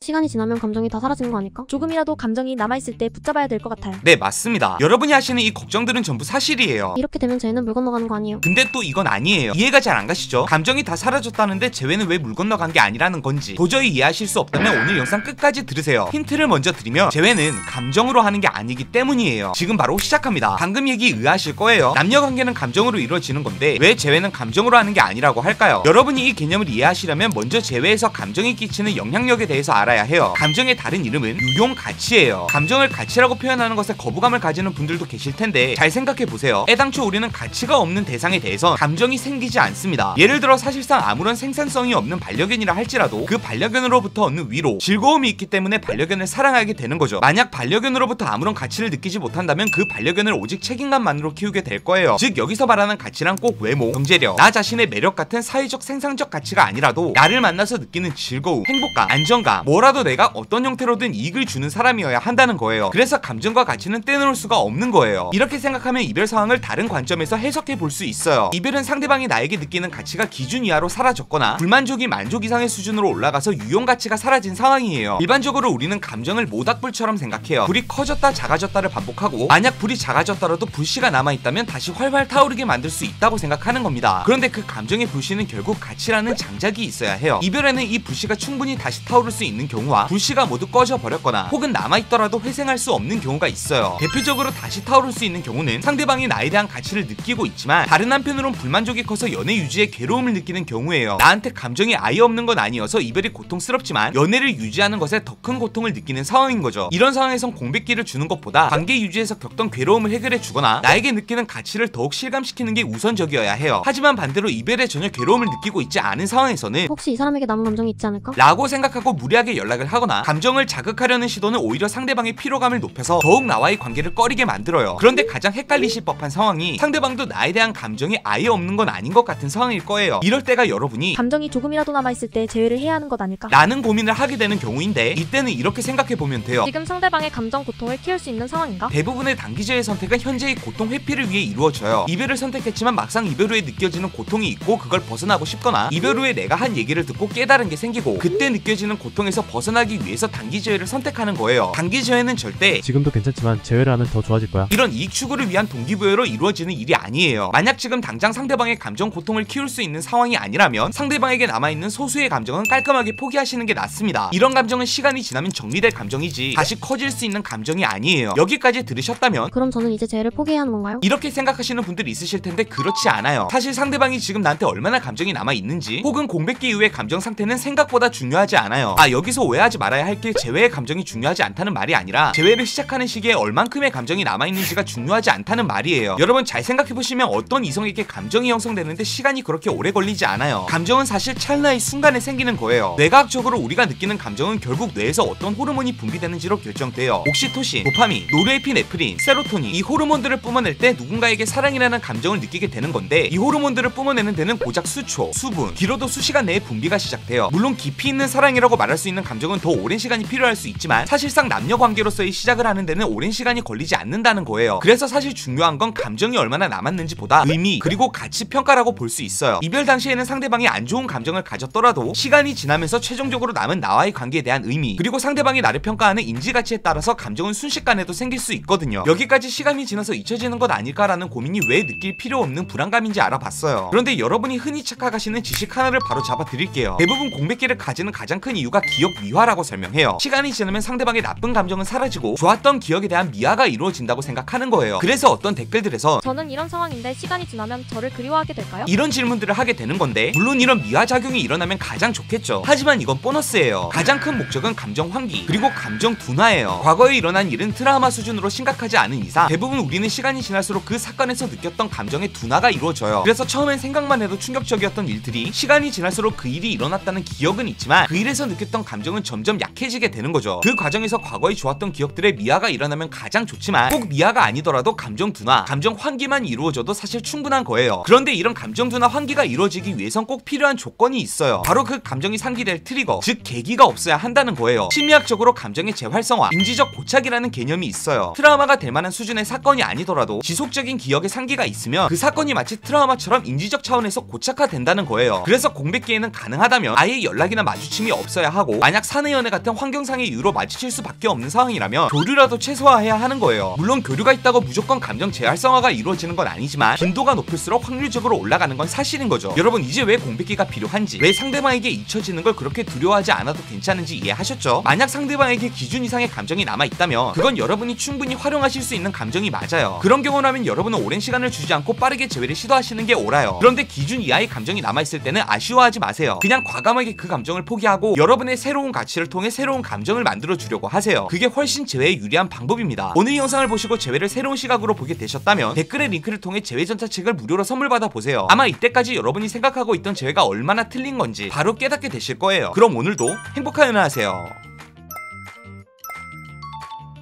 시간이 지나면 감정이 다 사라지는 거 아닐까? 조금이라도 감정이 남아있을 때 붙잡아야 될 것 같아요. 네, 맞습니다. 여러분이 하시는 이 걱정들은 전부 사실이에요. 이렇게 되면 쟤는 물 건너가는 거 아니에요? 근데 또 이건 아니에요. 이해가 잘 안 가시죠? 감정이 다 사라졌다는데 재회는 왜 물 건너간 게 아니라는 건지 도저히 이해하실 수 없다면 오늘 영상 끝까지 들으세요. 힌트를 먼저 드리면 재회는 감정으로 하는 게 아니기 때문이에요. 지금 바로 시작합니다. 방금 얘기 의아하실 거예요. 남녀관계는 감정으로 이루어지는 건데 왜 재회는 감정으로 하는 게 아니라고 할까요? 여러분이 이 개념을 이해하시려면 먼저 재회에서 감정이 끼치는 영향력에 대해서 알아야 해요. 감정의 다른 이름은 유용가치예요. 감정을 가치라고 표현하는 것에 거부감을 가지는 분들도 계실 텐데 잘 생각해보세요. 애당초 우리는 가치가 없는 대상에 대해서 감정이 생기지 않습니다. 예를 들어 사실상 아무런 생산성이 없는 반려견이라 할지라도 그 반려견으로부터 얻는 위로, 즐거움이 있기 때문에 반려견을 사랑하게 되는 거죠. 만약 반려견으로부터 아무런 가치를 느끼지 못한다면 그 반려견을 오직 책임감만으로 키우게 될 거예요. 즉 여기서 말하는 가치란 꼭 외모, 경제력, 나 자신의 매력 같은 사회적 생산적 가치가 아니라도 나를 만나서 느끼는 즐거움, 행복감, 안정감, 뭐라도 내가 어떤 형태로든 이익을 주는 사람이어야 한다는 거예요. 그래서 감정과 가치는 떼놓을 수가 없는 거예요. 이렇게 생각하면 이별 상황을 다른 관점에서 해석해 볼 수 있어요. 이별은 상대방이 나에게 느끼는 가치가 기준 이하로 사라졌거나 불만족이 만족 이상의 수준으로 올라가서 유용 가치가 사라진 상황이에요. 일반적으로 우리는 감정을 모닥불처럼 생각해요. 불이 커졌다 작아졌다를 반복하고 만약 불이 작아졌더라도 불씨가 남아있다면 다시 활활 타오르게 만들 수 있다고 생각하는 겁니다. 그런데 그 감정의 불씨는 결국 가치라는 장작이 있어야 해요. 이별에는 이 불씨가 충분히 다시 타오를 수 있는 경우와 불씨가 모두 꺼져 버렸거나 혹은 남아있더라도 회생할 수 없는 경우가 있어요. 대표적으로 다시 타오를 수 있는 경우는 상대방이 나에 대한 가치를 느끼고 있지만 다른 한편으론 불만족이 커서 연애 유지에 괴로움을 느끼는 경우예요. 나한테 감정이 아예 없는 건 아니어서 이별이 고통스럽지만 연애를 유지하는 것에 더 큰 고통을 느끼는 상황인 거죠. 이런 상황에선 공백기를 주는 것보다 관계 유지에서 겪던 괴로움을 해결해 주거나 나에게 느끼는 가치를 더욱 실감시키는 게 우선적이어야 해요. 하지만 반대로 이별에 전혀 괴로움을 느끼고 있지 않은 상황에서는 혹시 이 사람에게 남은 감정이 있지 않을까? 라고 생각하고 무리하게 연락을 하거나 감정을 자극하려는 시도는 오히려 상대방의 피로감을 높여서 더욱 나와의 관계를 꺼리게 만들어요. 그런데 가장 헷갈리실 법한 상황이 상대방도 나에 대한 감정이 아예 없는 건 아닌 것 같은 상황일 거예요. 이럴 때가 여러분이 감정이 조금이라도 남아있을 때 재회를 해야 하는 것 아닐까? 라는 고민을 하게 되는 경우인데 이때는 이렇게 생각해보면 돼요. 지금 상대방의 감정 고통을 키울 수 있는 상황인가? 대부분의 단기제의 선택은 현재의 고통 회피를 위해 이루어져요. 이별을 선택했지만 막상 이별 후에 느껴지는 고통이 있고 그걸 벗어나고 싶거나 이별 후에 내가 한 얘기를 듣고 깨달은 게 생기고 그때 느껴지는 고통에서 벗어나기 위해서 단기제회를 선택하는 거예요. 단기제회는 절대 지금도 괜찮지만 재회를 하면 더 좋아질 거야. 이런 이익 추구를 위한 동기부여로 이루어지는 일이 아니에요. 만약 지금 당장 상대방의 감정 고통을 키울 수 있는 상황이 아니라면 상대방에게 남아있는 소수의 감정은 깔끔하게 포기하시는 게 낫습니다. 이런 감정은 시간이 지나면 정리될 감정이지 다시 커질 수 있는 감정이 아니에요. 여기까지 들으셨다면 그럼 저는 이제 쟤를 포기해야 하는 건가요? 이렇게 생각하시는 분들이 있으실 텐데 그렇지 않아요. 사실 상대방이 지금 나한테 얼마나 감정이 남아있는지 혹은 공백기 이후의 감정 상태는 생각보다 중요하지 않아요. 여기서 오해하지 말아야 할 게 재회의 감정이 중요하지 않다는 말이 아니라 재회를 시작하는 시기에 얼만큼의 감정이 남아있는지가 중요하지 않다는 말이에요. 여러분 잘 생각해보시면 어떤 이성에게 감정이 형성되는데 시간이 그렇게 오래 걸리지 않아요. 감정은 사실 찰나의 순간에 생기는 거예요. 뇌과학적으로 우리가 느끼는 감정은 결국 뇌에서 어떤 호르몬이 분비되는지로 결정돼요. 옥시토신, 도파민, 노르에피네프린, 세로토닌 이 호르몬들을 뿜어낼 때 누군가에게 사랑이라는 감정을 느끼게 되는 건데 이 호르몬들을 뿜어내는 데는 고작 수초, 수분, 길어도 수시간 내에 분비가 시작돼요. 물론 깊이 있는 사랑이라고 말할 수 있는 감정은 더 오랜 시간이 필요할 수 있지만 사실상 남녀 관계로서의 시작을 하는 데는 오랜 시간이 걸리지 않는다는 거예요. 그래서 사실 중요한 건 감정이 얼마나 남았는지 보다 의미 그리고 가치 평가라고 볼 수 있어요. 이별 당시에는 상대방이 안 좋은 감정을 가졌더라도 시간이 지나면서 최종적으로 남은 나와의 관계에 대한 의미 그리고 상대방이 나를 평가하는 인지가치에 따라서 감정은 순식간에도 생길 수 있거든요. 여기까지 시간이 지나서 잊혀지는 것 아닐까라는 고민이 왜 느낄 필요 없는 불안감인지 알아봤어요. 그런데 여러분이 흔히 착각하시는 지식 하나를 바로 잡아 드릴게요. 대부분 공백기를 가지는 가장 큰 이유가 기억 미화라고 설명해요. 시간이 지나면 상대방의 나쁜 감정은 사라지고 좋았던 기억에 대한 미화가 이루어진다고 생각하는 거예요. 그래서 어떤 댓글들에서 저는 이런 상황인데 시간이 지나면 저를 그리워하게 될까요? 이런 질문들을 하게 되는 건데 물론 이런 미화 작용이 일어나면 가장 좋겠죠. 하지만 이건 보너스예요. 가장 큰 목적은 감정 환기 그리고 감정 둔화예요. 과거에 일어난 일은 트라우마 수준으로 심각하지 않은 이상 대부분 우리는 시간이 지날수록 그 사건에서 느꼈던 감정의 둔화가 이루어져요. 그래서 처음엔 생각만 해도 충격적이었던 일들이 시간이 지날수록 그 일이 일어났다는 기억은 있지만 그 일에서 느꼈던 감정은 점점 약해지게 되는 거죠. 그 과정에서 과거에 좋았던 기억들의 미화가 일어나면 가장 좋지만 꼭 미화가 아니더라도 감정 둔화, 감정 환기만 이루어져도 사실 충분한 거예요. 그런데 이런 감정 둔화 환기가 이루어지기 위해선 꼭 필요한 조건이 있어요. 바로 그 감정이 상기될 트리거, 즉 계기가 없어야 한다는 거예요. 심리학적으로 감정의 재활성화, 인지적 고착이라는 개념이 있어요. 트라우마가 될 만한 수준의 사건이 아니더라도 지속적인 기억의 상기가 있으면 그 사건이 마치 트라우마처럼 인지적 차원에서 고착화된다는 거예요. 그래서 공백기에는 가능하다면 아예 연락이나 마주침이 없어야 하고 만약 만약 사내 연애 같은 환경상의 이유로 마주칠 수밖에 없는 상황이라면 교류라도 최소화해야 하는 거예요. 물론 교류가 있다고 무조건 감정 재활성화가 이루어지는 건 아니지만 빈도가 높을수록 확률적으로 올라가는 건 사실인 거죠. 여러분 이제 왜 공백기가 필요한지, 왜 상대방에게 잊혀지는 걸 그렇게 두려워하지 않아도 괜찮은지 이해하셨죠? 만약 상대방에게 기준 이상의 감정이 남아있다면 그건 여러분이 충분히 활용하실 수 있는 감정이 맞아요. 그런 경우라면 여러분은 오랜 시간을 주지 않고 빠르게 재회를 시도하시는 게 옳아요. 그런데 기준 이하의 감정이 남아있을 때는 아쉬워하지 마세요. 그냥 과감하게 그 감정을 포기하고 여러분의 새로운 가치를 통해 새로운 감정을 만들어 주려고 하세요. 그게 훨씬 재회에 유리한 방법입니다. 오늘 이 영상을 보시고 재회를 새로운 시각으로 보게 되셨다면 댓글의 링크를 통해 재회 전자책을 무료로 선물 받아 보세요. 아마 이때까지 여러분이 생각하고 있던 재회가 얼마나 틀린 건지 바로 깨닫게 되실 거예요. 그럼 오늘도 행복한 연애 하세요.